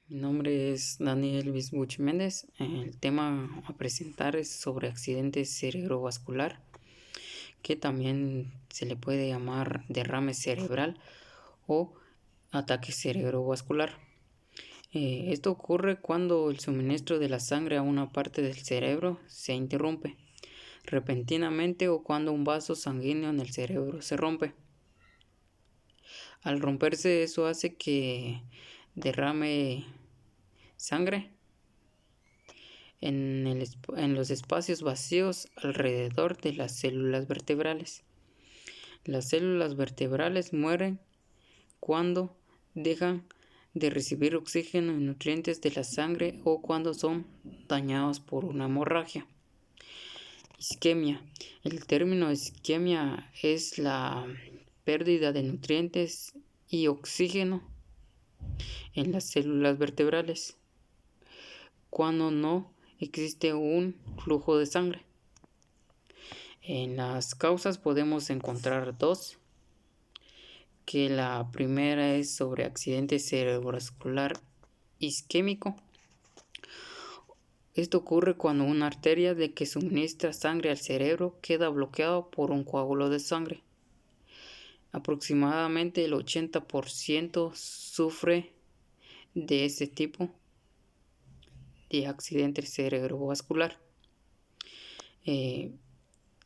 Mi nombre es Daniel Bisbuch Méndez. El tema a presentar es sobre accidente cerebrovascular, que también se le puede llamar derrame cerebral o ataque cerebrovascular. Esto ocurre cuando el suministro de la sangre a una parte del cerebro se interrumpe repentinamente o cuando un vaso sanguíneo en el cerebro se rompe. Al romperse, eso hace que derrame sangre en los espacios vacíos alrededor de las células vertebrales. Las células vertebrales mueren cuando dejan de recibir oxígeno y nutrientes de la sangre o cuando son dañados por una hemorragia. Isquemia. El término isquemia es la pérdida de nutrientes y oxígeno en las células vertebrales cuando no existe un flujo de sangre. En las causas podemos encontrar dos, que la primera es sobre accidente cerebrovascular isquémico. Esto ocurre cuando una arteria de que suministra sangre al cerebro queda bloqueada por un coágulo de sangre. Aproximadamente el 80% sufre de este tipo de accidente cerebrovascular.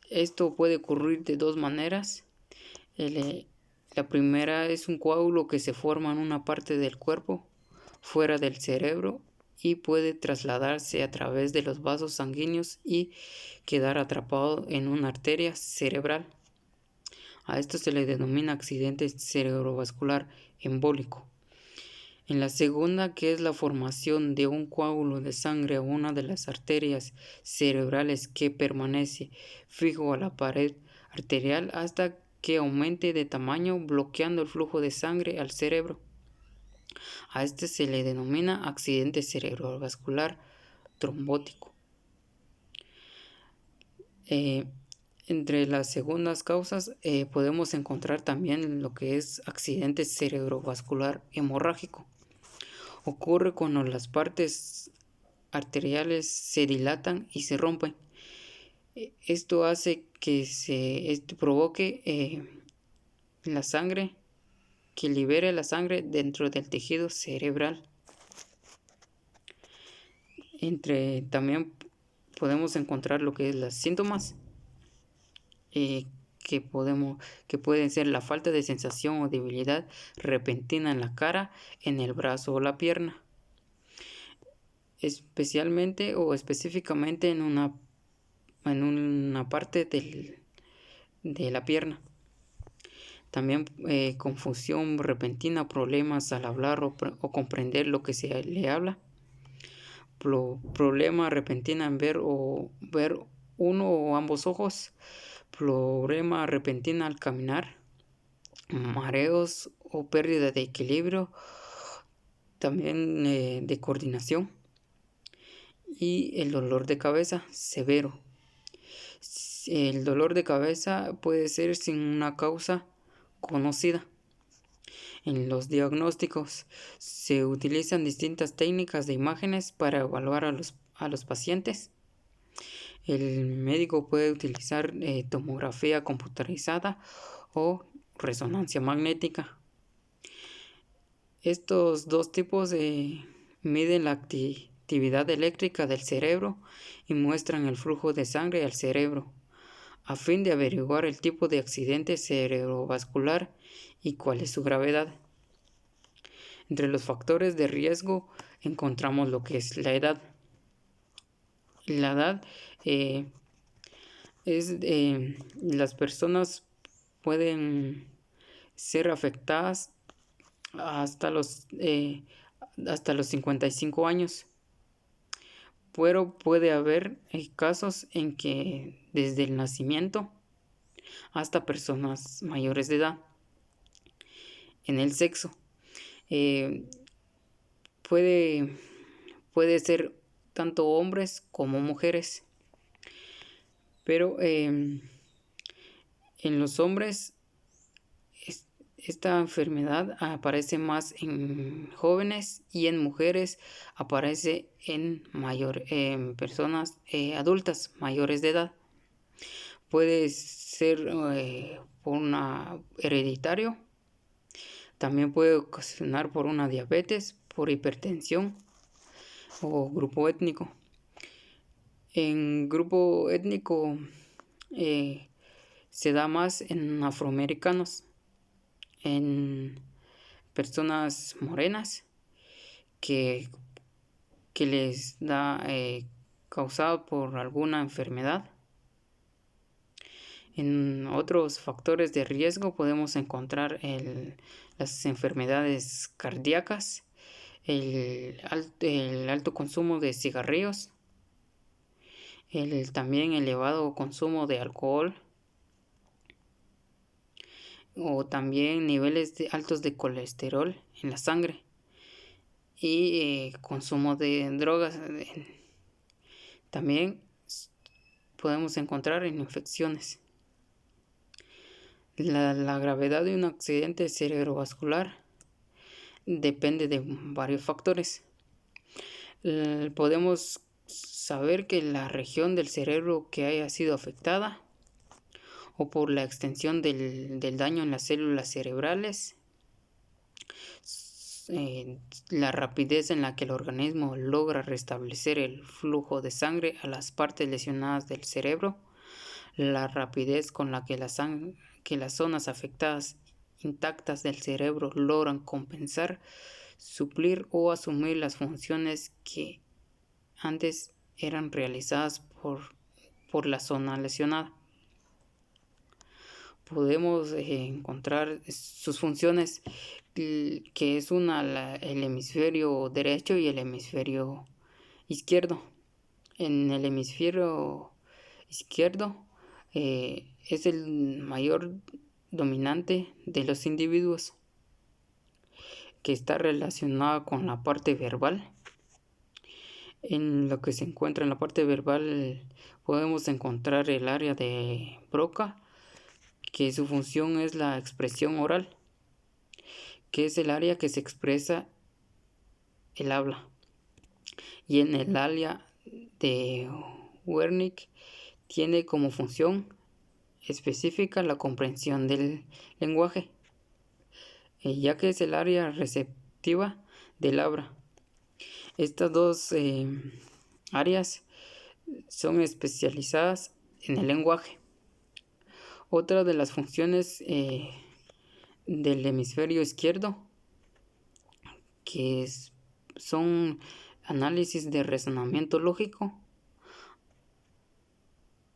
Esto puede ocurrir de dos maneras. La primera es un coágulo que se forma en una parte del cuerpo fuera del cerebro y puede trasladarse a través de los vasos sanguíneos y quedar atrapado en una arteria cerebral. A esto se le denomina accidente cerebrovascular embólico. En la segunda, que es la formación de un coágulo de sangre a una de las arterias cerebrales que permanece fijo a la pared arterial hasta que aumente de tamaño, bloqueando el flujo de sangre al cerebro. A este se le denomina accidente cerebrovascular trombótico. Entre las segundas causas podemos encontrar también lo que es accidente cerebrovascular hemorrágico. Ocurre cuando las partes arteriales se dilatan y se rompen. Esto hace que esto provoque la sangre, que libere la sangre dentro del tejido cerebral. También podemos encontrar lo que es los síntomas que pueden ser la falta de sensación o debilidad repentina en la cara, en el brazo o la pierna, especialmente o específicamente en una parte de la pierna. También confusión repentina, problemas al hablar o comprender lo que se le habla. Problema repentina en ver uno o ambos ojos. Problema repentina al caminar. Mareos o pérdida de equilibrio. También de coordinación. Y el dolor de cabeza severo. El dolor de cabeza puede ser sin una causa conocida. En los diagnósticos se utilizan distintas técnicas de imágenes para evaluar a los pacientes. El médico puede utilizar tomografía computarizada o resonancia magnética. Estos dos tipos miden la actividad eléctrica del cerebro y muestran el flujo de sangre al cerebro, a fin de averiguar el tipo de accidente cerebrovascular y cuál es su gravedad. Entre los factores de riesgo encontramos lo que es la edad. La edad las personas pueden ser afectadas hasta los 55 años, pero puede haber casos en que desde el nacimiento hasta personas mayores de edad. En el sexo puede ser tanto hombres como mujeres, pero en los hombres Esta enfermedad aparece más en jóvenes y en mujeres aparece en personas adultas mayores de edad. Puede ser por una hereditario, también puede ocasionar por una diabetes, por hipertensión o grupo étnico. En grupo étnico se da más en afroamericanos, en personas morenas que les da causado por alguna enfermedad. En otros factores de riesgo podemos encontrar las enfermedades cardíacas, el alto consumo de cigarrillos, el también elevado consumo de alcohol, o también niveles altos de colesterol en la sangre y consumo de drogas. También podemos encontrar en infecciones. La gravedad de un accidente cerebrovascular depende de varios factores. Podemos saber que la región del cerebro que haya sido afectada, o por la extensión del daño en las células cerebrales, la rapidez en la que el organismo logra restablecer el flujo de sangre a las partes lesionadas del cerebro, la rapidez con la que las zonas afectadas intactas del cerebro logran compensar, suplir o asumir las funciones que antes eran realizadas por la zona lesionada. Podemos encontrar sus funciones, que es el hemisferio derecho y el hemisferio izquierdo. En el hemisferio izquierdo es el mayor dominante de los individuos, que está relacionado con la parte verbal. En lo que se encuentra en la parte verbal podemos encontrar el área de Broca, que su función es la expresión oral, que es el área que se expresa el habla. Y en el área de Wernicke tiene como función específica la comprensión del lenguaje, ya que es el área receptiva del habla. Estas dos áreas son especializadas en el lenguaje. Otra de las funciones del hemisferio izquierdo, que son análisis de razonamiento lógico,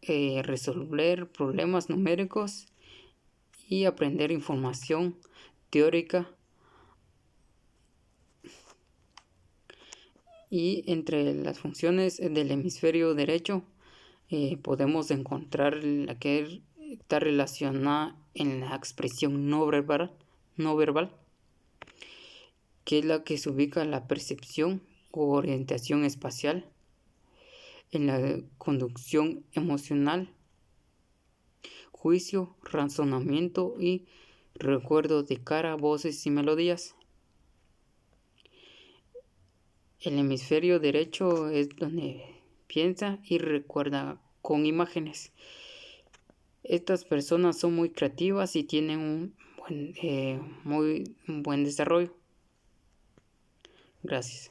resolver problemas numéricos y aprender información teórica. Y entre las funciones del hemisferio derecho podemos encontrar la que está relacionada en la expresión no verbal, que es la que se ubica en la percepción o orientación espacial, en la conducción emocional, juicio, razonamiento y recuerdo de cara, voces y melodías. El hemisferio derecho es donde piensa y recuerda con imágenes. Estas personas son muy creativas y tienen un buen desarrollo. Gracias.